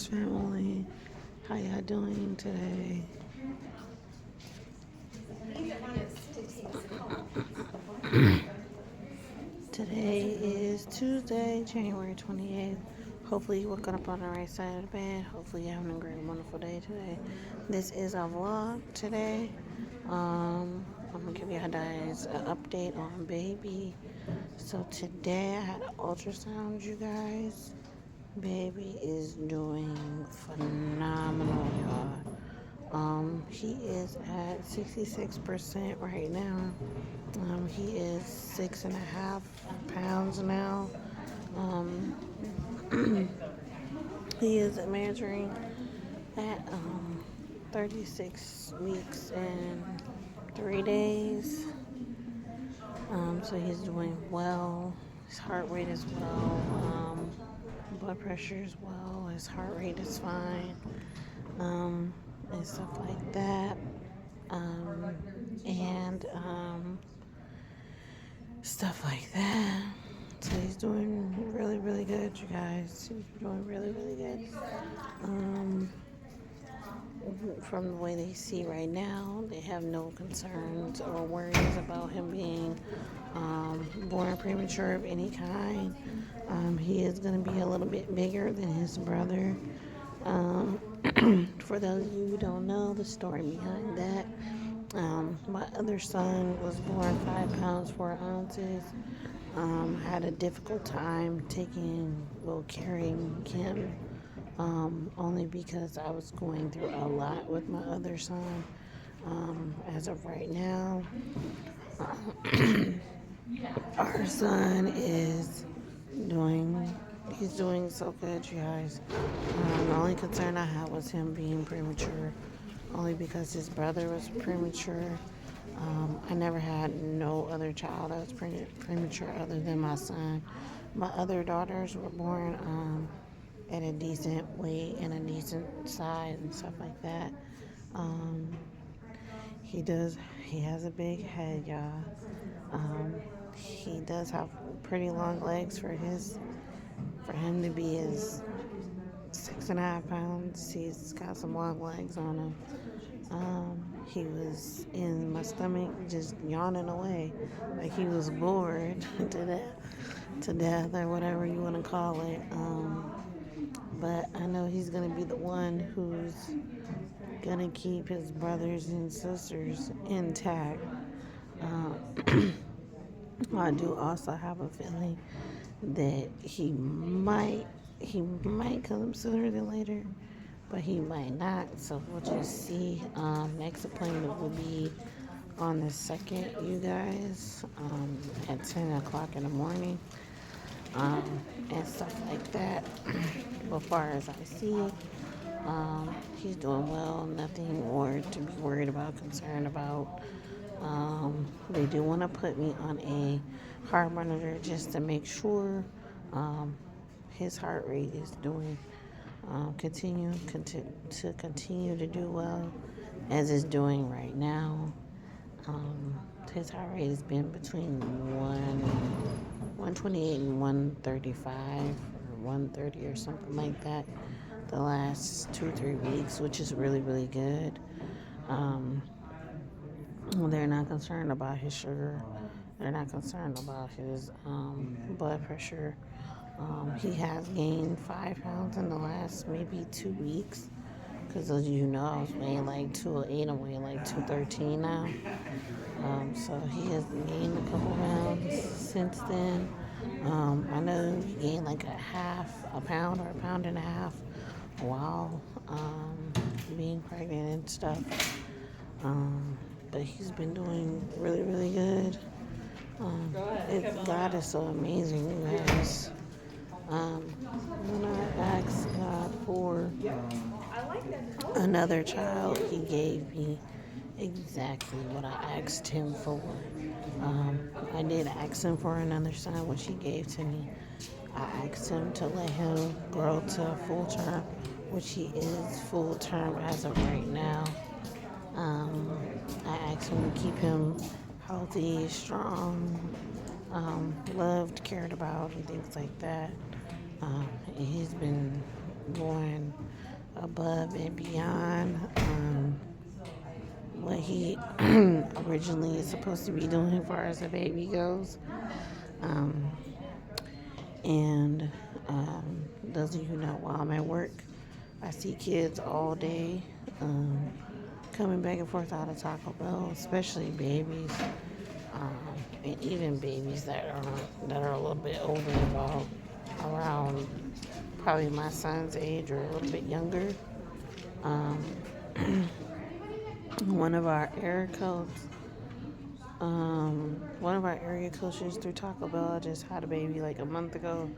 Milestones family. How y'all doing today? Today is Tuesday, January 28th. Hopefully you're waking up on the right side of the bed. Hopefully you're having a great, wonderful day today. This is our vlog today. I'm going to give you guys an update on baby. So today I had an ultrasound, you guys. Baby is doing phenomenal, y'all. He is at 66% right now. He is 6.5 pounds now. Um, he is measuring at 36 weeks and 3 days. So he's doing well. His heart rate is well. Blood pressure is well. His heart rate is fine. And stuff like that. And stuff like that. So he's doing really, really good, you guys. He's doing really, really good. From the way they see right now, they have no concerns or worries about him being born premature of any kind. He is going to be a little bit bigger than his brother. For those of you who don't know the story behind that, my other son was born 5 pounds 4 ounces. Had a difficult time carrying him, only because I was going through a lot with my other son. As of right now, our son is he's doing so good, you guys. The only concern I had was him being premature, only because his brother was premature. I never had no other child that was premature other than my son. My other daughters were born at a decent weight and a decent size and stuff like that. He has a big head, y'all. He does have pretty long legs for him to be his 6.5 pounds. He's got some long legs on him. He was in my stomach just yawning away like he was bored to death or whatever you want to call it. But I know he's going to be the one who's going to keep his brothers and sisters intact. I do also have a feeling that he might come sooner than later, but he might not. So we'll just see. Next appointment will be on the 2nd, you guys, at 10 o'clock in the morning, and stuff like that. As far as I see, he's doing well. Nothing more to be worried about, concerned about. They do want to put me on a heart monitor just to make sure his heart rate is doing continue to do well as it's doing right now. His heart rate has been between 128 and 135 or 130 or something like that the last 2-3 weeks, which is really, really good. They're not concerned about his sugar. They're not concerned about his blood pressure. He has gained 5 pounds in the last maybe 2 weeks. Because as you know, I was weighing like 208. I'm weighing like 213 now. So he has gained a couple pounds since then. I know he gained like a pound or a pound and a half while being pregnant and stuff. But he's been doing really, really good. God is so amazing, you guys. When I asked God for another child, he gave me exactly what I asked him for. I did ask him for another son, which he gave to me. I asked him to let him grow to full term, which he is full term as of right now. I asked him to keep him healthy, strong, loved, cared about, and things like that. He's been going above and beyond what he originally is supposed to be doing as far as the baby goes. Um, and those of you who know, while I'm at work, I see kids all day coming back and forth out of Taco Bell, especially babies, um, and even babies that are a little bit older, about around probably my son's age or a little bit younger. Um, one of our area codes, one of our area coaches through Taco Bell just had a baby like a month ago,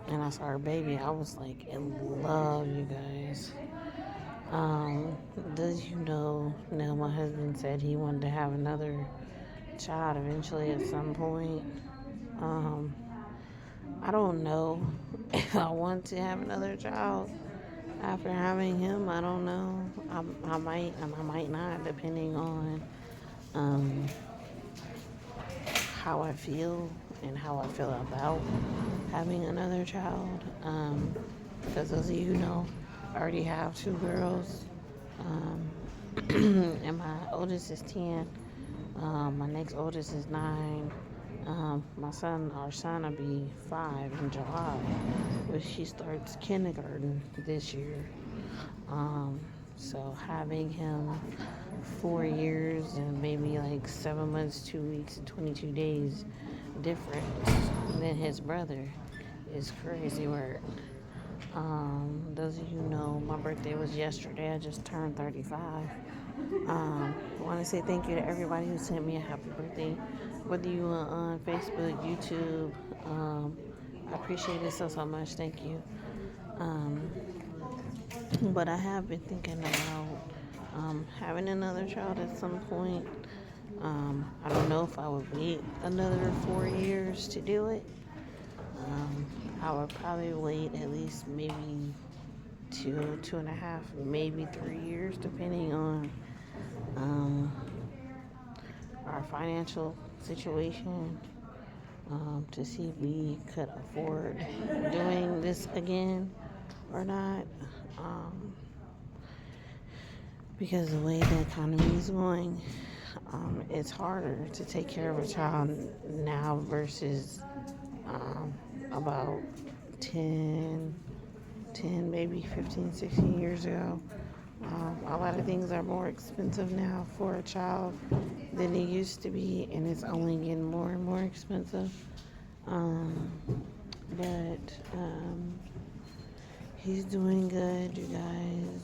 and I saw her baby. I was like in love, you guys. Does you know now my husband said he wanted to have another child eventually at some point. Um, I don't know if I want to have another child after having him. I don't know. I might and I might not, depending on um, how I feel and how I feel about having another child. Because those of you who know, I already have two girls, um, and my oldest is 10. My next oldest is 9. Our son will be 5 in July, but she starts kindergarten this year. Um, so having him 4 years and maybe like 7 months, 2 weeks, and 22 days different than his brother is crazy work. Those of you who know, my birthday was yesterday. I just turned 35. I want to say thank you to everybody who sent me a happy birthday, whether you were on Facebook, YouTube. I appreciate it so much. Thank you. Um, but I have been thinking about having another child at some point. I don't know if I would wait another 4 years to do it. I would probably wait at least maybe 2.5, maybe 3 years, depending on um, our financial situation, to see if we could afford doing this again or not. Um, because the way the economy is going, it's harder to take care of a child now versus about 10, 10, maybe 15, 16 years ago. A lot of things are more expensive now for a child than it used to be, and it's only getting more and more expensive. Um, but he's doing good, you guys.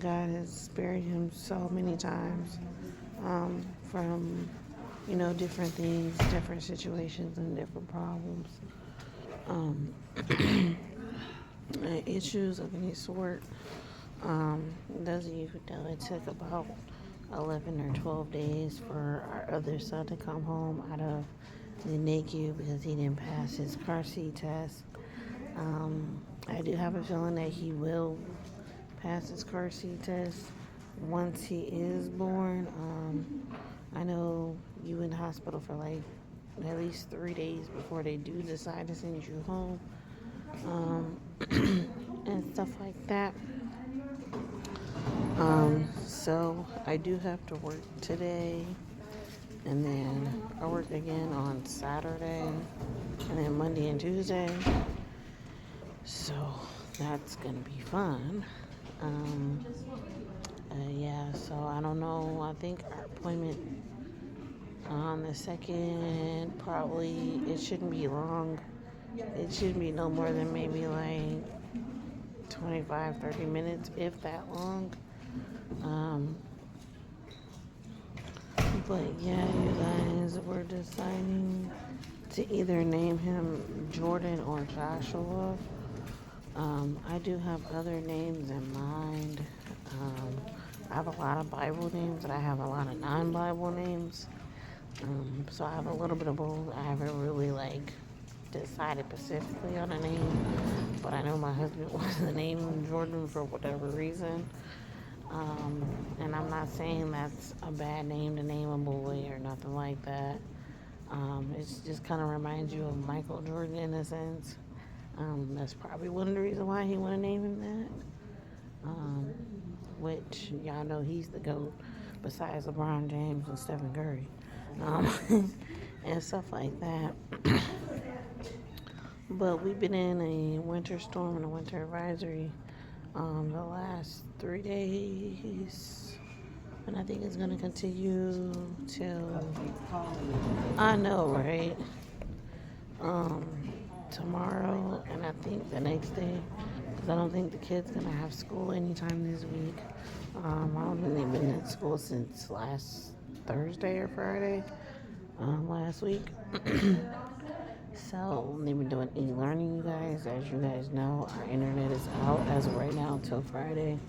God has spared him so many times from, different things, different situations, and different problems. Um, issues of any sort. Those of you who know, it took about 11 or 12 days for our other son to come home out of the NICU because he didn't pass his car seat test. I do have a feeling that he will pass his car seat test once he is born. I know you in the hospital for like at least 3 days before they do decide to send you home, and stuff like that. So I do have to work today, and then I work again on Saturday, and then Monday and Tuesday. So that's gonna be fun. Yeah, so I don't know. I think our appointment on the 2nd, probably, it shouldn't be long. It shouldn't be no more than maybe like 25, 30 minutes, if that long. But yeah, you guys, we're deciding to either name him Jordan or Joshua. I do have other names in mind. I have a lot of Bible names, and I have a lot of non-Bible names. So I have a little bit of both. I haven't really decided specifically on a name, but I know my husband wants to name him Jordan for whatever reason. And I'm not saying that's a bad name to name a boy or nothing like that. It just kind of reminds you of Michael Jordan in a sense. That's probably one of the reasons why he want to name him that. um, which y'all know he's the GOAT besides LeBron James and Stephen Curry, and stuff like that. But we've been in a winter storm and a winter advisory the last 3 days, and I think it's going to continue till, I know, right? Um, Tomorrow, and I think the next day, because I don't think the kids gonna have school anytime this week. I don't think they've been in school since last Thursday or Friday, last week. So they've been doing e-learning, you guys. As you guys know, our internet is out as of right now until Friday.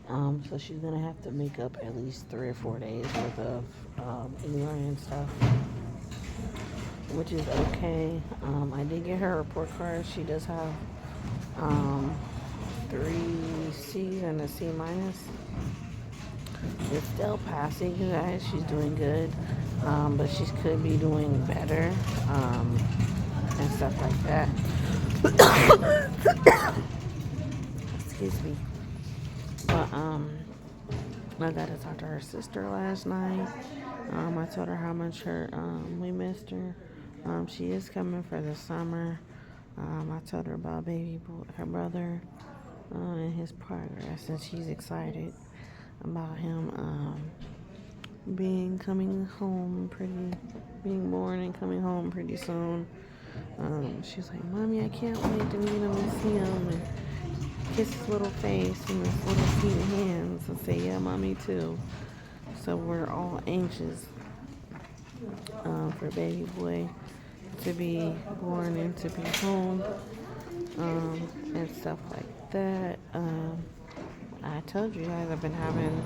So she's gonna have to make up at least 3 or 4 days worth of e-learning stuff, which is okay. I did get her a report card. She does have um, 3 C's and a C minus. It's still passing, you guys. She's doing good, but she could be doing better, and stuff like that. Excuse me. But I got to talk to her sister last night. I told her how much we missed her. She is coming for the summer. I told her about her brother, and his progress, and she's excited about him being born and coming home pretty soon. She's like, Mommy, I can't wait to meet him and see him and kiss his little face and his little feet and hands, and say, yeah, Mommy too. So we're all anxious for baby boy to be born and to be home, and stuff like that. I told you guys I've been having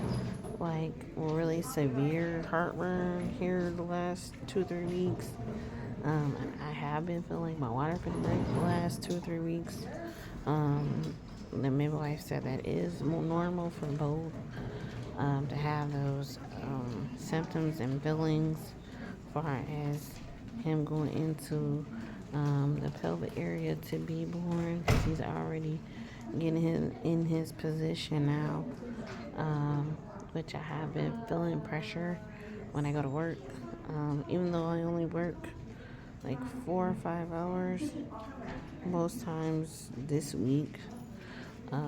like really severe heartburn here the last 2 or 3 weeks. And I have been feeling my water for the break the last 2 or 3 weeks. The midwife said that is more normal for both, to have those symptoms and feelings as far as him going into the pelvic area to be born, because he's already getting him in his position now, which I have been feeling pressure when I go to work, even though I only work like 4 or 5 hours most times this week. 5,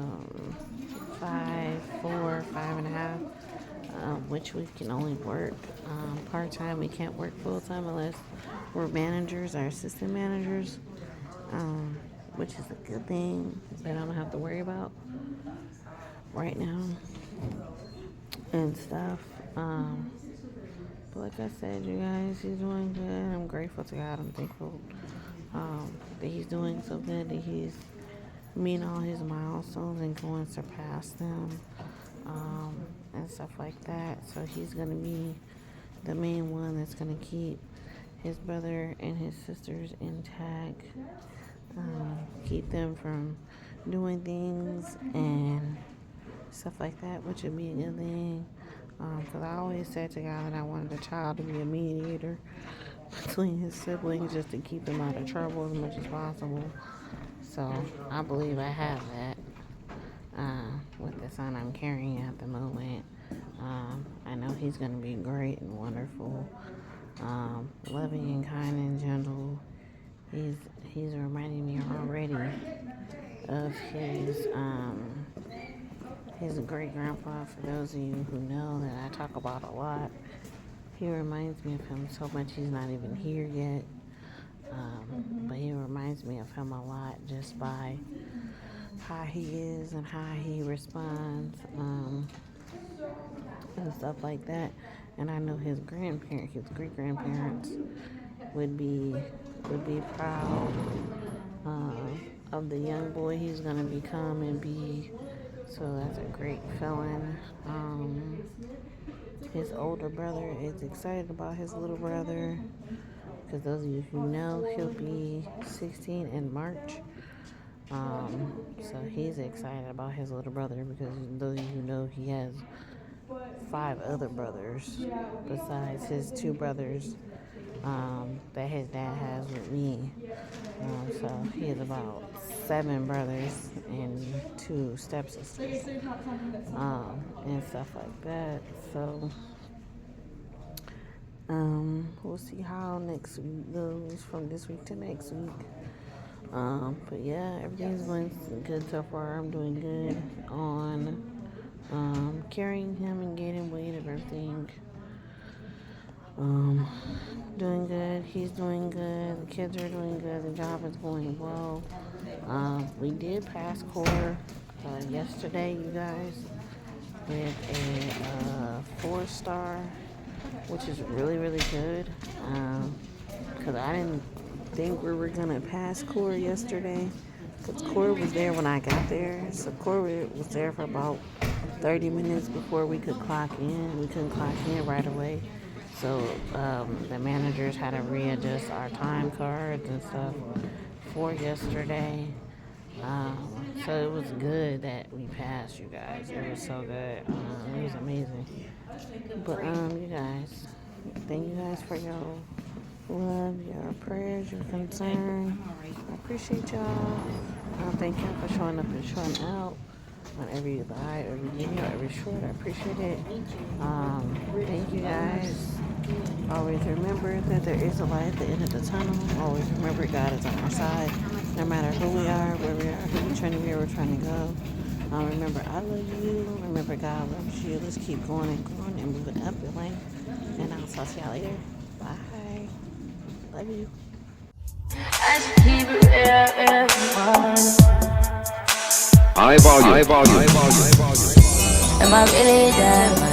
4, 5.5, which we can only work part-time. We can't work full-time unless we're managers or assistant managers, which is a good thing that I don't have to worry about right now and stuff. But like I said, you guys, he's doing good. I'm grateful to God. I'm thankful that he's doing so good, that he's meeting all his milestones and going to surpass them, and stuff like that. So he's going to be the main one that's going to keep his brother and his sisters intact, keep them from doing things and stuff like that, which would be a good thing. Because I always said to God that I wanted a child to be a mediator between his siblings, just to keep them out of trouble as much as possible. So I believe I have that with the son I'm carrying at the moment. I know he's going to be great and wonderful, loving and kind and gentle. He's reminding me already of his great grandpa. For those of you who know, that I talk about a lot, he reminds me of him so much. He's not even here yet, but he reminds me of him a lot just by how he is and how he responds, and stuff like that. And I know his great grandparents would be proud of the young boy he's gonna become and be. So that's a great feeling. His older brother is excited about his little brother, because those of you who know, he'll be 16 in March. So he's excited about his little brother, because those of you who know, he has 5 other brothers besides his 2 brothers that his dad has with me. So he has about 7 brothers and 2 stepsisters, and stuff like that. So we'll see how next week goes, from this week to next week. But yeah, everything's going good so far. I'm doing good on carrying him and gaining weight and everything. Um, Doing good. He's doing good. The kids are doing good. The job is going well. We did pass core yesterday, you guys, with a 4-star, which is really, really good. Because I didn't think we were gonna pass core yesterday. Because core was there when I got there. So core was there for about 30 minutes before we could clock in. We couldn't clock in right away. So the managers had to readjust our time cards and stuff for yesterday. So it was good that we passed, you guys. It was so good. It was amazing. But you guys, thank you guys for your love, your prayers, your concern. I appreciate y'all. Thank y'all for showing up and showing out on every live, every video, every short. I appreciate it. Thank you guys. Always remember that there is a light at the end of the tunnel. Always remember God is on our side. No matter who we are, where we are, who we're trying to be, where we're trying to go. Remember, I love you. Remember, God loves you. Let's keep going and moving up in life. And I'll talk to y'all later. Bye. Love you. High volume. High volume. High volume. Am I really that?